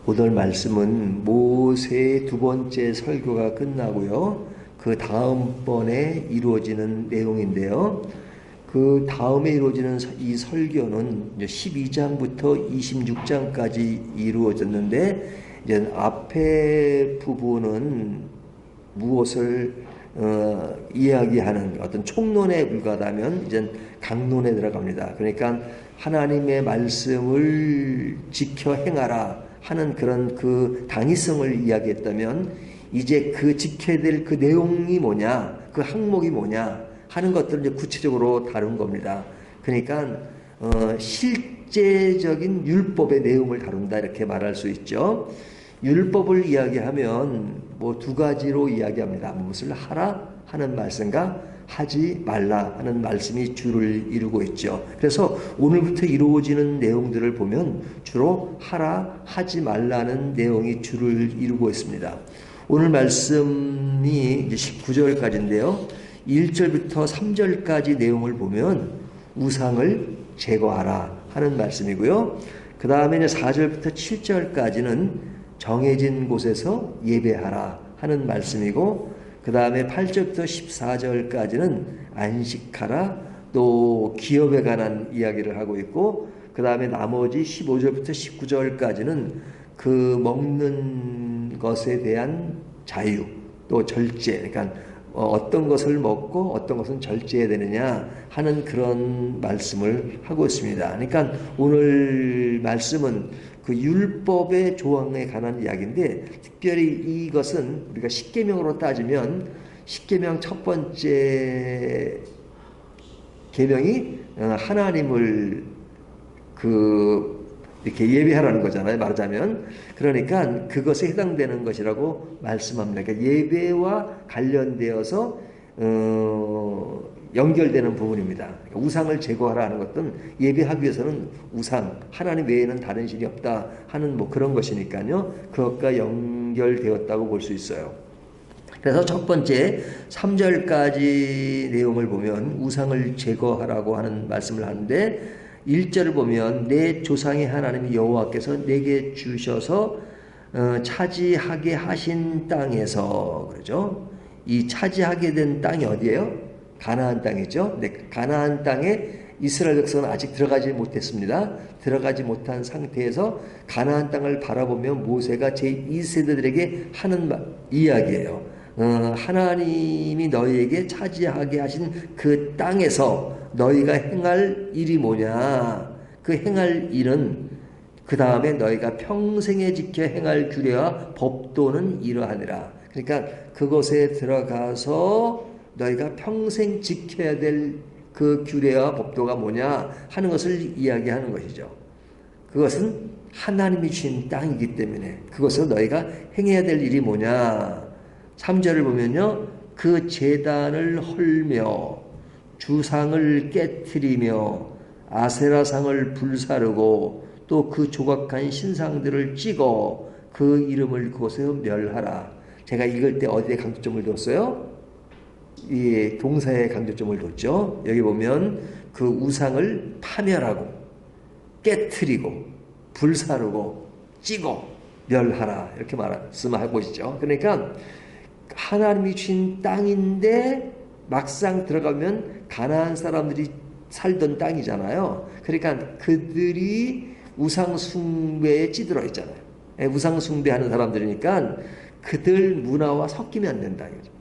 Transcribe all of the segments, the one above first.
오늘 말씀은 모세의 두 번째 설교가 끝나고요. 그 다음번에 이루어지는 내용인데요. 그 다음에 이루어지는 이 설교는 12장부터 26장까지 이루어졌는데, 이제 앞에 부분은 무엇을 이야기하는 어떤 총론에 불과하다면 이제 강론에 들어갑니다. 그러니까 하나님의 말씀을 지켜 행하라 하는 그런 그 당위성을 이야기했다면, 이제 그 지켜야 될 그 내용이 뭐냐, 그 항목이 뭐냐 하는 것들을 이제 구체적으로 다룬 겁니다. 그러니까 실제적인 율법의 내용을 다룬다 이렇게 말할 수 있죠. 율법을 이야기하면 뭐 두 가지로 이야기합니다. 무엇을 하라 하는 말씀과 하지 말라 하는 말씀이 주를 이루고 있죠. 그래서 오늘부터 이루어지는 내용들을 보면 주로 하라, 하지 말라는 내용이 주를 이루고 있습니다. 오늘 말씀이 이제 19절까지인데요. 1절부터 3절까지 내용을 보면 우상을 제거하라 하는 말씀이고요. 그 다음에 4절부터 7절까지는 정해진 곳에서 예배하라 하는 말씀이고, 그 다음에 8절부터 14절까지는 안식하라, 또 기업에 관한 이야기를 하고 있고, 그 다음에 나머지 15절부터 19절까지는 그 먹는 것에 대한 자유, 또 절제, 그러니까 어떤 것을 먹고 어떤 것은 절제해야 되느냐 하는 그런 말씀을 하고 있습니다. 그러니까 오늘 말씀은 그 율법의 조항에 관한 이야기인데, 특별히 이것은 우리가 십계명으로 따지면 십계명 첫 번째 계명이 하나님을 이렇게 예배하라는 거잖아요, 말하자면. 그러니까 그것에 해당되는 것이라고 말씀합니다. 그러니까 예배와 관련되어서 연결되는 부분입니다. 그러니까 우상을 제거하라 하는 것은 예배하기 위해서는 우상, 하나님 외에는 다른 신이 없다 하는 뭐 그런 것이니까요. 그것과 연결되었다고 볼 수 있어요. 그래서 첫 번째 3절까지 내용을 보면 우상을 제거하라고 하는 말씀을 하는데, 1절을 보면 내 조상의 하나님 여호와께서 내게 주셔서 차지하게 하신 땅에서, 그러죠? 이 차지하게 된 땅이 어디예요? 가나안 땅이죠. 네, 가나안 땅에 이스라엘 백성은 아직 들어가지 못했습니다. 들어가지 못한 상태에서 가나안 땅을 바라보며 모세가 제2세대들에게 하는 이야기예요. 하나님이 너희에게 차지하게 하신 그 땅에서 너희가 행할 일이 뭐냐, 그 행할 일은 그 다음에 너희가 평생에 지켜 행할 규례와 법도는 이러하니라. 그러니까 그곳에 들어가서 너희가 평생 지켜야 될 그 규례와 법도가 뭐냐 하는 것을 이야기하는 것이죠. 그것은 하나님이 주신 땅이기 때문에 그것을 너희가 행해야 될 일이 뭐냐. 3절을 보면요, 그 제단을 헐며 주상을 깨트리며 아세라상을 불사르고 또 그 조각한 신상들을 찍어 그 이름을 그곳에 멸하라. 제가 읽을 때 어디에 강조점을 뒀어요? 이 동사에 강조점을 뒀죠. 여기 보면 그 우상을 파멸하고 깨트리고 불사르고 찍어 멸하라 이렇게 말씀하고 있죠. 그러니까 하나님이 주신 땅인데 막상 들어가면 가나안 사람들이 살던 땅이잖아요. 그러니까 그들이 우상 숭배에 찌들어 있잖아요. 우상 숭배하는 사람들이니까 그들 문화와 섞이면 안 된다 이거죠.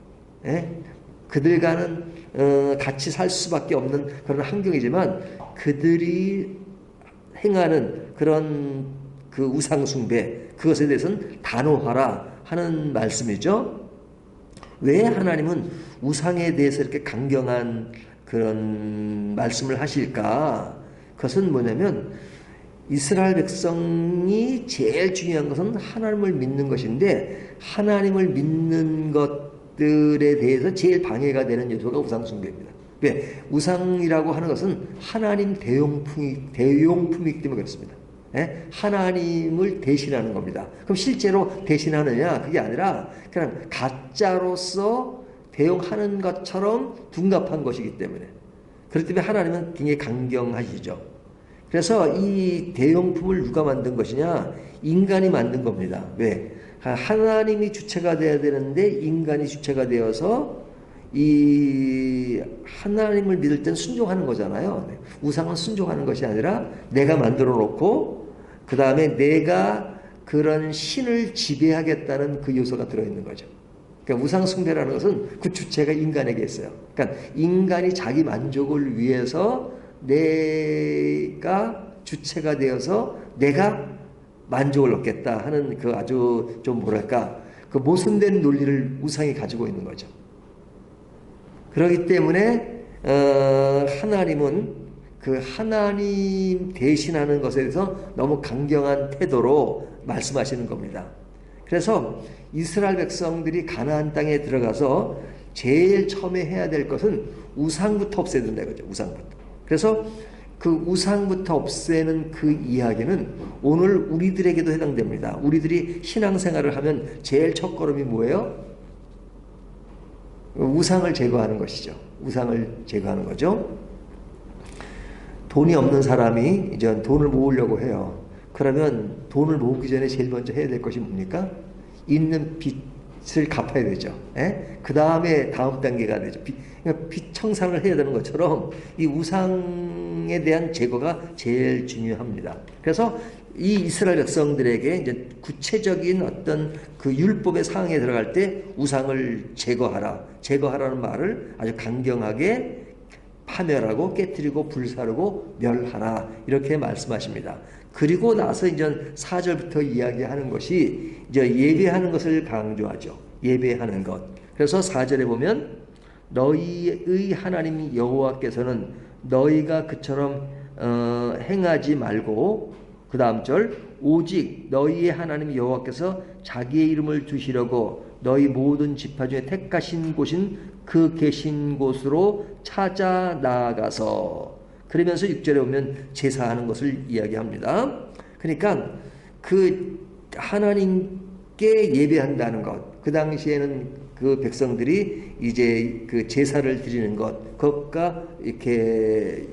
그들과는 같이 살 수밖에 없는 그런 환경이지만 그들이 행하는 그런 그 우상 숭배, 그것에 대해서는 단호하라 하는 말씀이죠. 왜 하나님은 우상에 대해서 이렇게 강경한 그런 말씀을 하실까? 그것은 뭐냐면 이스라엘 백성이 제일 중요한 것은 하나님을 믿는 것인데, 하나님을 믿는 것들에 대해서 제일 방해가 되는 요소가 우상 숭배입니다. 왜? 우상이라고 하는 것은 하나님 대용품이기 때문에 그렇습니다. 하나님을 대신하는 겁니다. 그럼 실제로 대신하느냐? 그게 아니라 그냥 가짜로서 대용하는 것처럼 둔갑한 것이기 때문에, 그렇기 때문에 하나님은 굉장히 강경하시죠. 그래서 이 대용품을 누가 만든 것이냐? 인간이 만든 겁니다. 왜? 하나님이 주체가 되어야 되는데 인간이 주체가 되어서 이 하나님을 믿을 땐 순종하는 거잖아요. 우상은 순종하는 것이 아니라 내가 만들어 놓고 그 다음에 내가 그런 신을 지배하겠다는 그 요소가 들어있는 거죠. 그러니까 우상 숭배라는 것은 그 주체가 인간에게 있어요. 그러니까 인간이 자기 만족을 위해서 내가 주체가 되어서 내가 만족을 얻겠다 하는 그 아주 좀 뭐랄까 그 모순된 논리를 우상이 가지고 있는 거죠. 그렇기 때문에 하나님은 그 하나님 대신하는 것에 대해서 너무 강경한 태도로 말씀하시는 겁니다. 그래서 이스라엘 백성들이 가나안 땅에 들어가서 제일 처음에 해야 될 것은 우상부터 없애야 된다 이거죠. 우상부터. 그래서 그 우상부터 없애는 그 이야기는 오늘 우리들에게도 해당됩니다. 우리들이 신앙생활을 하면 제일 첫걸음이 뭐예요? 우상을 제거하는 것이죠. 우상을 제거하는 거죠. 돈이 없는 사람이 이제 돈을 모으려고 해요. 그러면 돈을 모으기 전에 제일 먼저 해야 될 것이 뭡니까? 있는 빚을 갚아야 되죠. 그 다음에 다음 단계가 되죠. 그러니까 빚 청산을 해야 되는 것처럼 이 우상에 대한 제거가 제일 중요합니다. 그래서 이 이스라엘 백성들에게 이제 구체적인 어떤 그 율법의 사항에 들어갈 때 우상을 제거하라는 말을 아주 강경하게 파멸하고 깨뜨리고 불사르고 멸하라 이렇게 말씀하십니다. 그리고 나서 이제 4절부터 이야기하는 것이 이제 예배하는 것을 강조하죠. 예배하는 것. 그래서 4절에 보면 너희의 하나님 여호와께서는 너희가 그처럼 행하지 말고 그 다음 절 오직 너희의 하나님 여호와께서 자기의 이름을 두시려고 너희 모든 지파 중에 택하신 곳인 그 계신 곳으로 찾아 나아가서 그러면서 6절에 보면 제사하는 것을 이야기합니다. 그러니까 그 하나님께 예배한다는 것, 그 당시에는 그 백성들이 이제 그 제사를 드리는 것, 그것과 이렇게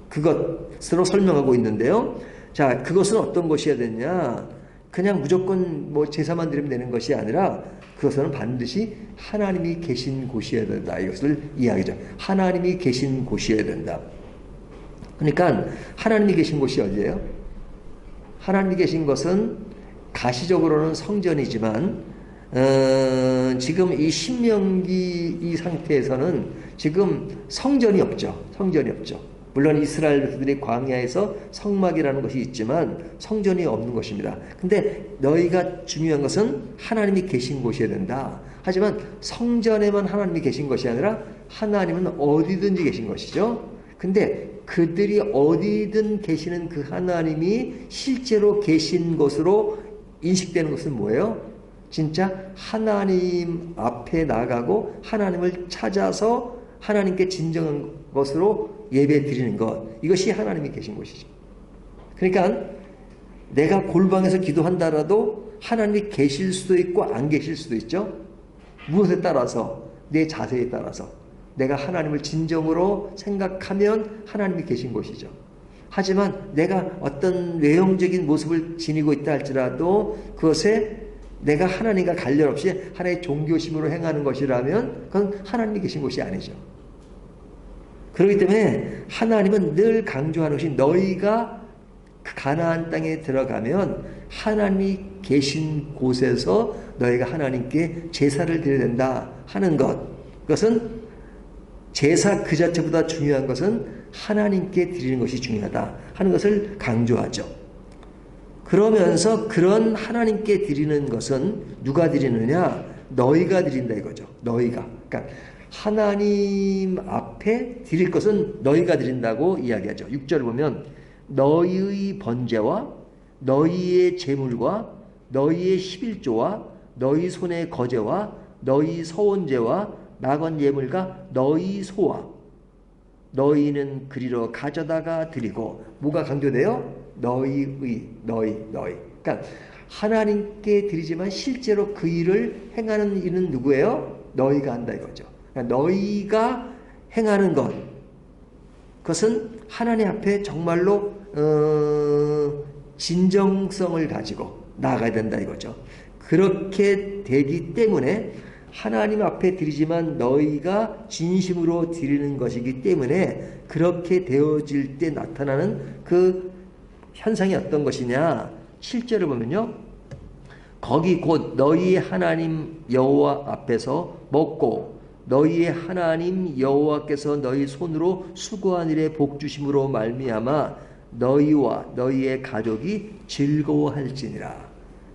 그것으로 설명하고 있는데요. 자, 그것은 어떤 것이어야 되냐? 그냥 무조건 뭐 제사만 드리면 되는 것이 아니라 그것은 반드시 하나님이 계신 곳이어야 된다. 이것을 이야기죠. 하나님이 계신 곳이어야 된다. 그러니까 하나님이 계신 곳이 어디예요? 하나님이 계신 것은 가시적으로는 성전이지만 지금 이 신명기 이 상태에서는 지금 성전이 없죠. 성전이 없죠. 물론 이스라엘 백성들이 광야에서 성막이라는 것이 있지만 성전이 없는 것입니다. 근데 너희가 중요한 것은 하나님이 계신 곳이어야 된다. 하지만 성전에만 하나님이 계신 것이 아니라 하나님은 어디든지 계신 것이죠. 근데 그들이 어디든 계시는 그 하나님이 실제로 계신 것으로 인식되는 것은 뭐예요? 진짜 하나님 앞에 나가고 하나님을 찾아서 하나님께 진정한 것으로 예배 드리는 것, 이것이 하나님이 계신 곳이죠. 그러니까 내가 골방에서 기도한다라도 하나님이 계실 수도 있고 안 계실 수도 있죠. 무엇에 따라서? 내 자세에 따라서 내가 하나님을 진정으로 생각하면 하나님이 계신 곳이죠. 하지만 내가 어떤 외형적인 모습을 지니고 있다 할지라도 그것에 내가 하나님과 관련 없이 하나의 종교심으로 행하는 것이라면 그건 하나님이 계신 곳이 아니죠. 그렇기 때문에 하나님은 늘 강조하는 것이 너희가 가나안 땅에 들어가면 하나님이 계신 곳에서 너희가 하나님께 제사를 드려야 된다 하는 것. 그것은 제사 그 자체보다 중요한 것은 하나님께 드리는 것이 중요하다 하는 것을 강조하죠. 그러면서 그런 하나님께 드리는 것은 누가 드리느냐? 너희가 드린다 이거죠. 너희가. 그러니까 하나님 앞에 드릴 것은 너희가 드린다고 이야기하죠. 6절 보면 너희의 번제와 너희의 제물과 너희의 11조와 너희 손의 거제와 너희 서원제와 낙원 예물과 너희 소와 너희는 그리로 가져다가 드리고 뭐가 강조돼요? 너희. 그러니까 하나님께 드리지만 실제로 그 일을 행하는 이는 누구예요? 너희가 한다 이거죠. 그러니까 너희가 행하는 것, 그것은 하나님 앞에 정말로 진정성을 가지고 나아가야 된다 이거죠. 그렇게 되기 때문에 하나님 앞에 드리지만 너희가 진심으로 드리는 것이기 때문에 그렇게 되어질 때 나타나는 그 현상이 어떤 것이냐. 7절을 보면요. 거기 곧 너희 하나님 여호와 앞에서 먹고 너희의 하나님 여호와께서 너희 손으로 수고한 일에 복 주심으로 말미암아 너희와 너희의 가족이 즐거워할지니라.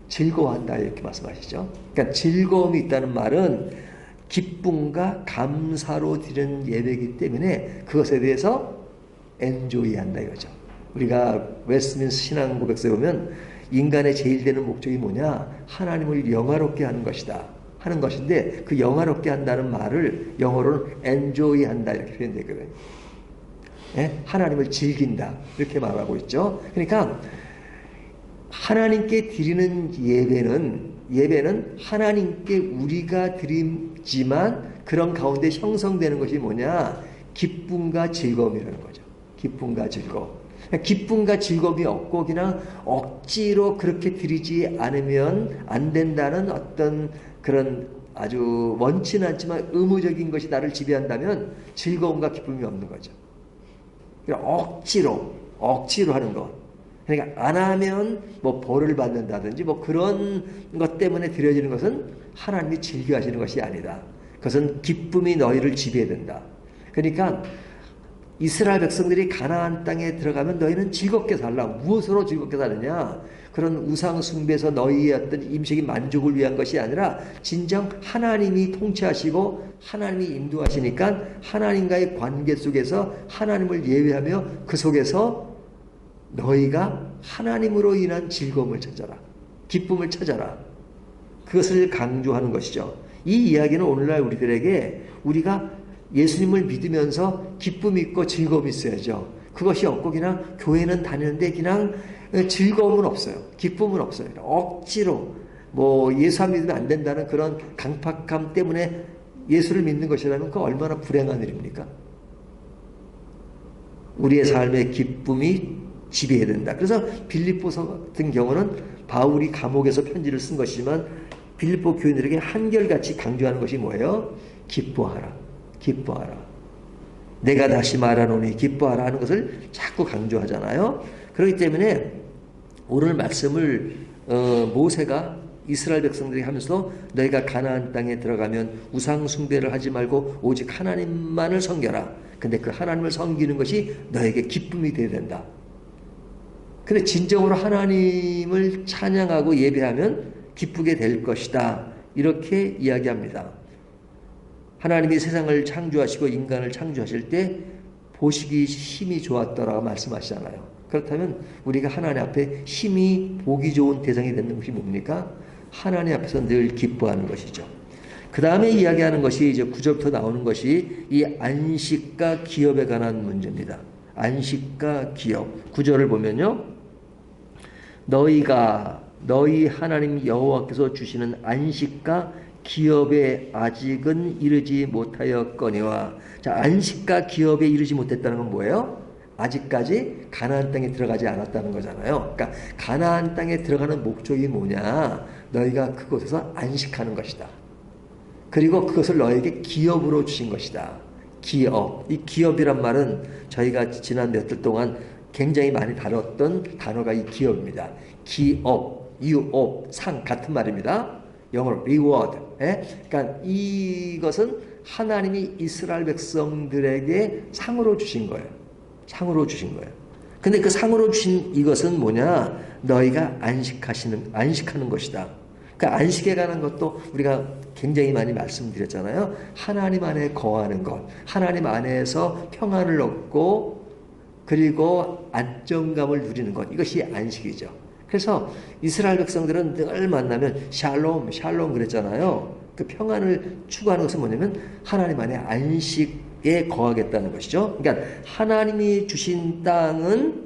즐거워한다 이렇게 말씀하시죠. 그러니까 즐거움이 있다는 말은 기쁨과 감사로 드리는 예배이기 때문에 그것에 대해서 엔조이한다 이거죠. 우리가 웨스트민스 신앙 고백서에 보면 인간의 제일 되는 목적이 뭐냐? 하나님을 영화롭게 하는 것이다 하는 것인데 그 영화롭게 한다는 말을 영어로는 enjoy한다 이렇게 표현되거든요. 예? 하나님을 즐긴다 이렇게 말하고 있죠. 그러니까 하나님께 드리는 예배는 하나님께 우리가 드리지만 그런 가운데 형성되는 것이 뭐냐? 기쁨과 즐거움이라는 거죠. 기쁨과 즐거움. 기쁨과 즐거움이 없고 그냥 억지로 그렇게 드리지 않으면 안 된다는 어떤 그런 아주 원치는 않지만 의무적인 것이 나를 지배한다면 즐거움과 기쁨이 없는 거죠. 억지로 하는 것. 그러니까 안 하면 뭐 벌을 받는다든지 뭐 그런 것 때문에 드려지는 것은 하나님이 즐겨 하시는 것이 아니다. 그것은 기쁨이 너희를 지배해야 된다. 그러니까 이스라엘 백성들이 가나안 땅에 들어가면 너희는 즐겁게 살라. 무엇으로 즐겁게 사느냐? 그런 우상 숭배에서 너희의 어떤 임식의 만족을 위한 것이 아니라 진정 하나님이 통치하시고 하나님이 인도하시니까 하나님과의 관계 속에서 하나님을 예배하며 그 속에서 너희가 하나님으로 인한 즐거움을 찾아라. 기쁨을 찾아라. 그것을 강조하는 것이죠. 이 이야기는 오늘날 우리들에게 우리가 예수님을 믿으면서 기쁨이 있고 즐거움이 있어야죠. 그것이 없고 그냥 교회는 다니는데 그냥 즐거움은 없어요. 기쁨은 없어요. 억지로 뭐 예수 안 믿으면 안 된다는 그런 강팍함 때문에 예수를 믿는 것이라면 그 얼마나 불행한 일입니까? 우리의 삶의 기쁨이 지배해야 된다. 그래서 빌립보서 같은 경우는 바울이 감옥에서 편지를 쓴 것이지만 빌립보 교인들에게 한결같이 강조하는 것이 뭐예요? 기뻐하라. 기뻐하라. 내가 다시 말하노니 기뻐하라 하는 것을 자꾸 강조하잖아요. 그렇기 때문에 오늘 말씀을 모세가 이스라엘 백성들이 하면서 너희가 가나안 땅에 들어가면 우상 숭배를 하지 말고 오직 하나님만을 섬겨라. 근데 그 하나님을 섬기는 것이 너에게 기쁨이 되어야 된다. 근데 진정으로 하나님을 찬양하고 예배하면 기쁘게 될 것이다. 이렇게 이야기합니다. 하나님이 세상을 창조하시고 인간을 창조하실 때 보시기 힘이 좋았더라고 말씀하시잖아요. 그렇다면 우리가 하나님 앞에 힘이 보기 좋은 대상이 되는 것이 뭡니까? 하나님 앞에서 늘 기뻐하는 것이죠. 그 다음에 이야기하는 것이 이제 9절부터 나오는 것이 이 안식과 기업에 관한 문제입니다. 안식과 기업. 9절을 보면요. 너희 하나님 여호와께서 주시는 안식과 기업에 아직은 이르지 못하였거니와. 자, 안식과 기업에 이르지 못했다는 건 뭐예요? 아직까지 가나안 땅에 들어가지 않았다는 거잖아요. 그러니까 가나안 땅에 들어가는 목적이 뭐냐? 너희가 그곳에서 안식하는 것이다. 그리고 그것을 너에게 기업으로 주신 것이다. 기업. 이 기업이란 말은 저희가 지난 몇 달 동안 굉장히 많이 다뤘던 단어가 이 기업입니다. 기업, 유업, 상 같은 말입니다. 영어로 reward. 그러니까 이것은 하나님이 이스라엘 백성들에게 상으로 주신 거예요. 상으로 주신 거예요. 근데 그 상으로 주신 이것은 뭐냐? 너희가 안식하는 것이다. 그러니까 안식에 관한 것도 우리가 굉장히 많이 말씀드렸잖아요. 하나님 안에 거하는 것, 하나님 안에서 평안을 얻고 그리고 안정감을 누리는 것, 이것이 안식이죠. 그래서 이스라엘 백성들은 늘 만나면 샬롬 그랬잖아요. 그 평안을 추구하는 것은 뭐냐면 하나님 안에 안식에 거하겠다는 것이죠. 그러니까 하나님이 주신 땅은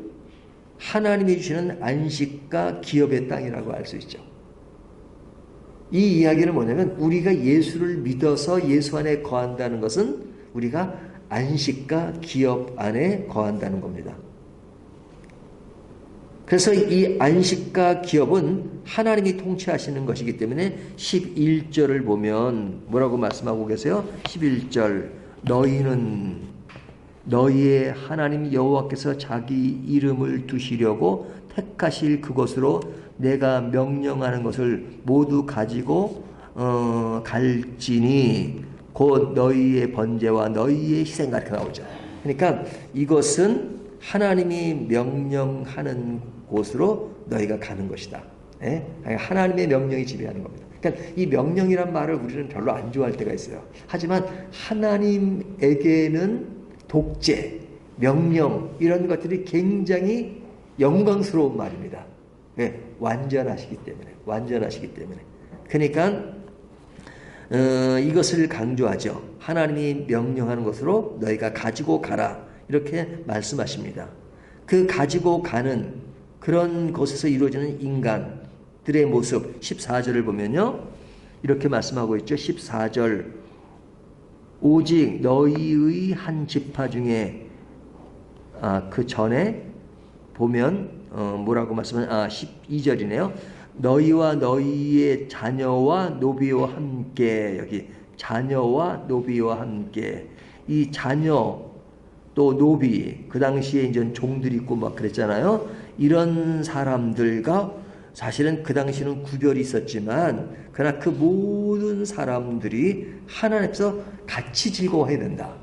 하나님이 주시는 안식과 기업의 땅이라고 알 수 있죠. 이 이야기는 뭐냐면 우리가 예수를 믿어서 예수 안에 거한다는 것은 우리가 안식과 기업 안에 거한다는 겁니다. 그래서 이 안식과 기업은 하나님이 통치하시는 것이기 때문에 11절을 보면 뭐라고 말씀하고 계세요? 11절 너희는 너희의 하나님 여호와께서 자기 이름을 두시려고 택하실 그곳으로 내가 명령하는 것을 모두 가지고 갈지니 곧 너희의 번제와 너희의 희생가 이렇게 나오죠. 그러니까 이것은 하나님이 명령하는 곳으로 너희가 가는 것이다. 예? 하나님의 명령이 지배하는 겁니다. 그러니까 이 명령이란 말을 우리는 별로 안 좋아할 때가 있어요. 하지만 하나님에게는 독재, 명령 이런 것들이 굉장히 영광스러운 말입니다. 예, 완전하시기 때문에. 그러니까 이것을 강조하죠. 하나님이 명령하는 것으로 너희가 가지고 가라 이렇게 말씀하십니다. 그 가지고 가는 그런 것에서 이루어지는 인간들의 모습 14절을 보면요. 이렇게 말씀하고 있죠. 14절 오직 너희의 한 지파 중에 그 전에 보면 뭐라고 말씀하냐 12절이네요. 너희와 너희의 자녀와 노비와 함께 여기 자녀와 노비와 함께 이 자녀 또 노비 그 당시에 이제 종들이 있고 막 그랬잖아요. 이런 사람들과 사실은 그 당시는 구별이 있었지만 그러나 그 모든 사람들이 하나님 앞에서 같이 즐거워해야 된다.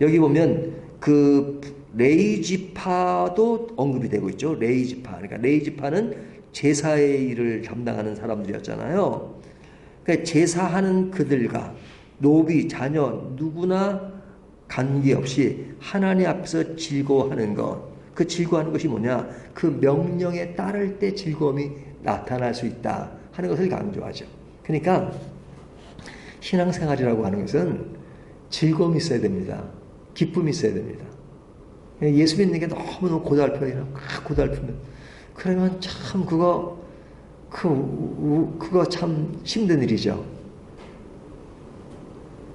여기 보면 그 레위 지파도 언급이 되고 있죠. 레위 지파. 그러니까 레위 지파는 제사의 일을 담당하는 사람들이었잖아요. 그러니까 제사하는 그들과 노비, 자녀 누구나 관계없이 하나님 앞에서 즐거워하는 것. 그 즐거워하는 것이 뭐냐? 그 명령에 따를 때 즐거움이 나타날 수 있다 하는 것을 강조하죠. 그러니까 신앙생활이라고 하는 것은 즐거움이 있어야 됩니다. 기쁨이 있어야 됩니다. 예수 믿는 게 너무너무 고달프면 그러면 참 그거 참 힘든 일이죠.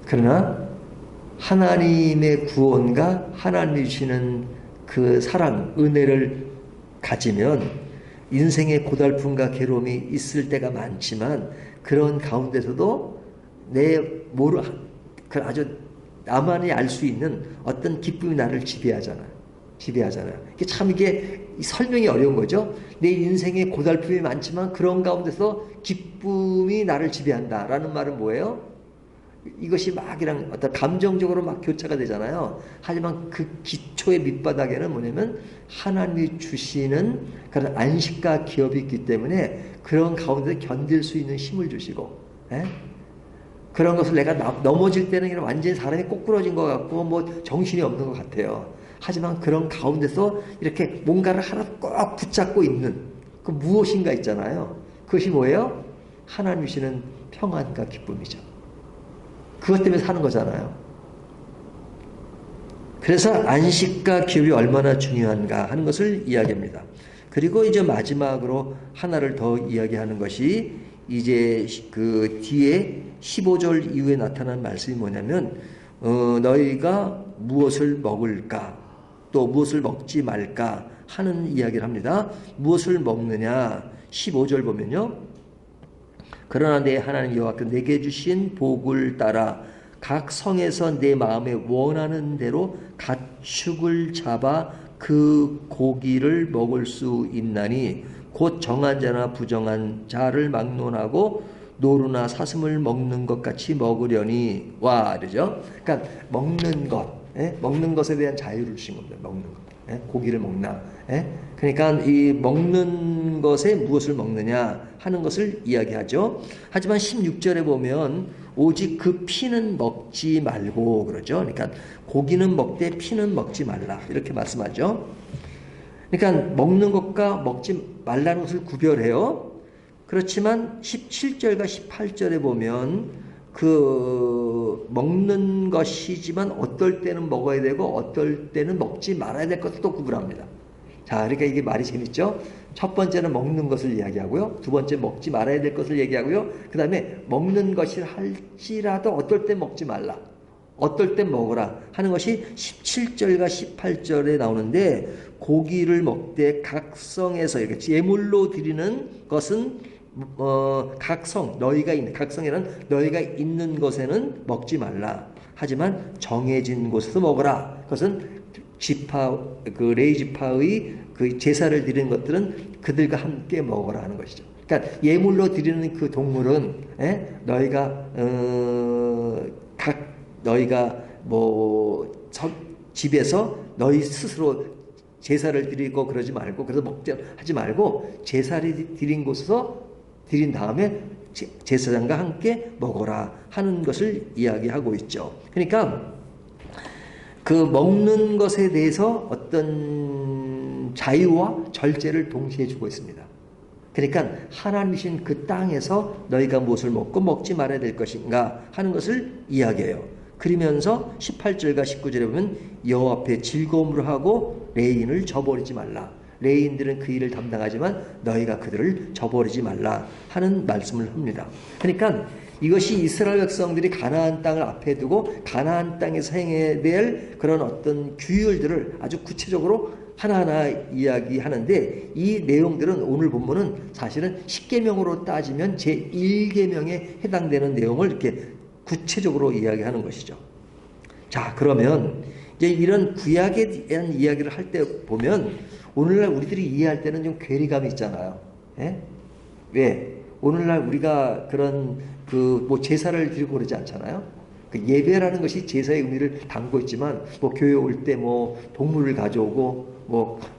그러나 하나님의 구원과 하나님이 주시는 그 사랑, 은혜를 가지면 인생의 고달픔과 괴로움이 있을 때가 많지만 그런 가운데서도 아주 나만이 알 수 있는 어떤 기쁨이 나를 지배하잖아요. 이게 설명이 어려운 거죠. 내 인생에 고달픔이 많지만 그런 가운데서 기쁨이 나를 지배한다라는 말은 뭐예요? 이것이 막 이랑 어떤 감정적으로 막 교차가 되잖아요. 하지만 그 기초의 밑바닥에는 뭐냐면 하나님이 주시는 그런 안식과 기업이 있기 때문에 그런 가운데 견딜 수 있는 힘을 주시고, 그런 것을 내가 넘어질 때는 완전히 사람이 꼬꾸러진 것 같고 뭐 정신이 없는 것 같아요. 하지만 그런 가운데서 이렇게 뭔가를 하나 꼭 붙잡고 있는 그 무엇인가 있잖아요. 그것이 뭐예요? 하나님 주시는 평안과 기쁨이죠. 그것 때문에 사는 거잖아요. 그래서 안식과 기업이 얼마나 중요한가 하는 것을 이야기합니다. 그리고 이제 마지막으로 하나를 더 이야기하는 것이 이제 그 뒤에 15절 이후에 나타난 말씀이 뭐냐면 너희가 무엇을 먹을까 또 무엇을 먹지 말까 하는 이야기를 합니다. 무엇을 먹느냐 15절 보면요. 그러나 내 하나님 여호와께서 내게 주신 복을 따라 각 성에서 내 마음에 원하는 대로 가축을 잡아 그 고기를 먹을 수 있나니 곧 정한 자나 부정한 자를 막론하고 노루나 사슴을 먹는 것 같이 먹으려니 와 그러죠. 그러니까 먹는 것에 대한 자유를 주신 겁니다. 먹는 것. 고기를 먹나. 그러니까 이 먹는 것에 무엇을 먹느냐 하는 것을 이야기하죠. 하지만 16절에 보면 오직 그 피는 먹지 말고 그러죠. 그러니까 고기는 먹되 피는 먹지 말라 이렇게 말씀하죠. 그러니까 먹는 것과 먹지 말라는 것을 구별해요. 그렇지만 17절과 18절에 보면 그 먹는 것이지만 어떨 때는 먹어야 되고 어떨 때는 먹지 말아야 될 것을 또 구분합니다. 자, 그러니까 이게 말이 재밌죠? 첫 번째는 먹는 것을 이야기하고요. 두 번째 먹지 말아야 될 것을 얘기하고요. 그 다음에 먹는 것을 할지라도 어떨 때 먹지 말라. 어떨 땐 먹어라 하는 것이 17절과 18절에 나오는데, 고기를 먹되 각성에서, 이렇게 제물로 드리는 것은 각성, 각성에는 너희가 있는 곳에는 먹지 말라. 하지만 정해진 곳에서 먹어라. 그것은 레위지파의 그 제사를 드리는 것들은 그들과 함께 먹어라 하는 것이죠. 그러니까 예물로 드리는 그 동물은 너희가 집에서 너희 스스로 제사를 드리고 그러지 말고, 그래서 하지 말고 제사를 드린 곳에서 드린 다음에 제사장과 함께 먹어라 하는 것을 이야기하고 있죠. 그러니까 그 먹는 것에 대해서 어떤 자유와 절제를 동시에 주고 있습니다. 그러니까 하나님이신 그 땅에서 너희가 무엇을 먹고 먹지 말아야 될 것인가 하는 것을 이야기해요. 그러면서 18절과 19절에 보면 여호와 앞에 즐거움으로 하고 레인을 저버리지 말라. 레인들은 그 일을 담당하지만 너희가 그들을 저버리지 말라 하는 말씀을 합니다. 그러니까 이것이 이스라엘 백성들이 가나안 땅을 앞에 두고 가나안 땅에서 행해야 될 그런 어떤 규율들을 아주 구체적으로 하나하나 이야기하는데, 이 내용들은 오늘 본문은 사실은 10계명으로 따지면 제1계명에 해당되는 내용을 이렇게 구체적으로 이야기하는 것이죠. 자, 그러면 이제 이런 구약에 대한 이야기를 할 때 보면 오늘날 우리들이 이해할 때는 좀 괴리감이 있잖아요. 예? 왜? 오늘날 우리가 그런 제사를 드리고 그러지 않잖아요. 그 예배라는 것이 제사의 의미를 담고 있지만, 교회 올 때 동물을 가져오고,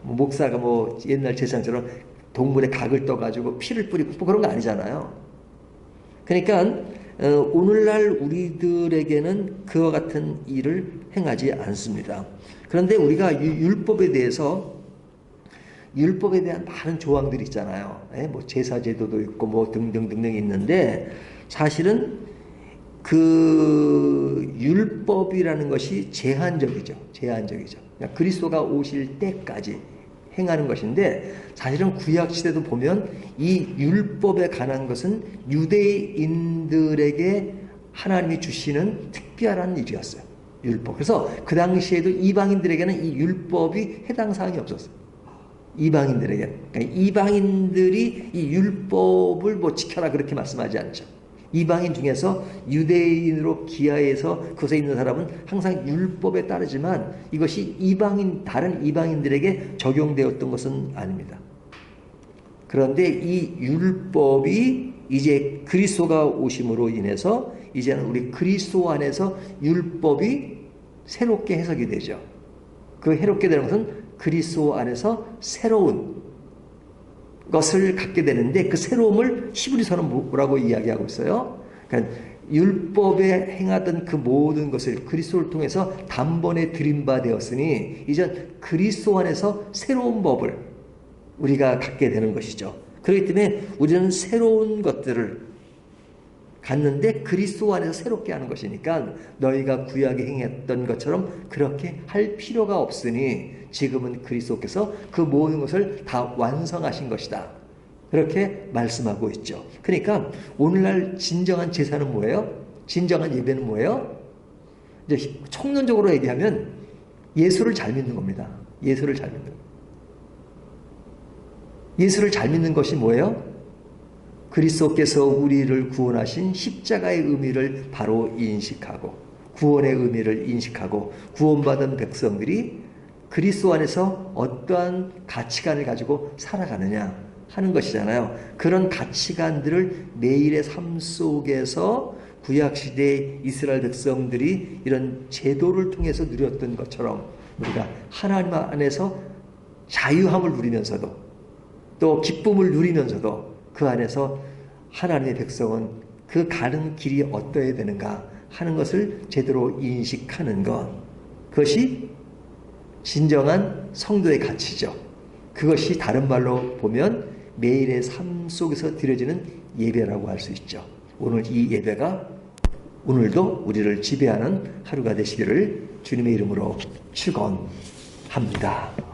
목사가 옛날 제사장처럼 동물의 각을 떠가지고 피를 뿌리고 그런 거 아니잖아요. 그러니까 오늘날 우리들에게는 그와 같은 일을 행하지 않습니다. 그런데 우리가 율법에 대한 많은 조항들이 있잖아요. 제사제도도 있고 등등등등 있는데, 사실은 그 율법이라는 것이 제한적이죠. 그러니까 그리스도가 오실 때까지 행하는 것인데, 사실은 구약시대도 보면 이 율법에 관한 것은 유대인들에게 하나님이 주시는 특별한 일이었어요. 율법. 그래서 그 당시에도 이방인들에게는 이 율법이 해당 사항이 없었어요. 이방인들에게. 그러니까 이방인들이 이 율법을 지켜라 그렇게 말씀하지 않죠. 이방인 중에서 유대인으로 기하해서 그곳에 있는 사람은 항상 율법에 따르지만 이것이 다른 이방인들에게 적용되었던 것은 아닙니다. 그런데 이 율법이 이제 그리스도가 오심으로 인해서 이제는 우리 그리스도 안에서 율법이 새롭게 해석이 되죠. 그 새롭게 되는 것은 그리스도 안에서 새로운 것을 갖게 되는데, 그 새로움을 히브리서는 뭐라고 이야기하고 있어요? 그러니까 율법에 행하던 그 모든 것을 그리스도를 통해서 단번에 드린 바 되었으니 이제 그리스도 안에서 새로운 법을 우리가 갖게 되는 것이죠. 그렇기 때문에 우리는 새로운 것들을 갖는데 그리스도 안에서 새롭게 하는 것이니까, 너희가 구약에 행했던 것처럼 그렇게 할 필요가 없으니 지금은 그리스도께서 그 모든 것을 다 완성하신 것이다. 그렇게 말씀하고 있죠. 그러니까 오늘날 진정한 제사는 뭐예요? 진정한 예배는 뭐예요? 이제 총론적으로 얘기하면 예수를 잘 믿는 겁니다. 예수를 잘 믿는 것이 뭐예요? 그리스도께서 우리를 구원하신 십자가의 의미를 바로 인식하고, 구원의 의미를 인식하고, 구원받은 백성들이 그리스도 안에서 어떠한 가치관을 가지고 살아가느냐 하는 것이잖아요. 그런 가치관들을 매일의 삶 속에서 구약시대 이스라엘 백성들이 이런 제도를 통해서 누렸던 것처럼 우리가 하나님 안에서 자유함을 누리면서도, 또 기쁨을 누리면서도 그 안에서 하나님의 백성은 그 가는 길이 어떠해야 되는가 하는 것을 제대로 인식하는 것, 그것이 진정한 성도의 가치죠. 그것이 다른 말로 보면 매일의 삶 속에서 드려지는 예배라고 할 수 있죠. 오늘 이 예배가 오늘도 우리를 지배하는 하루가 되시기를 주님의 이름으로 축원합니다.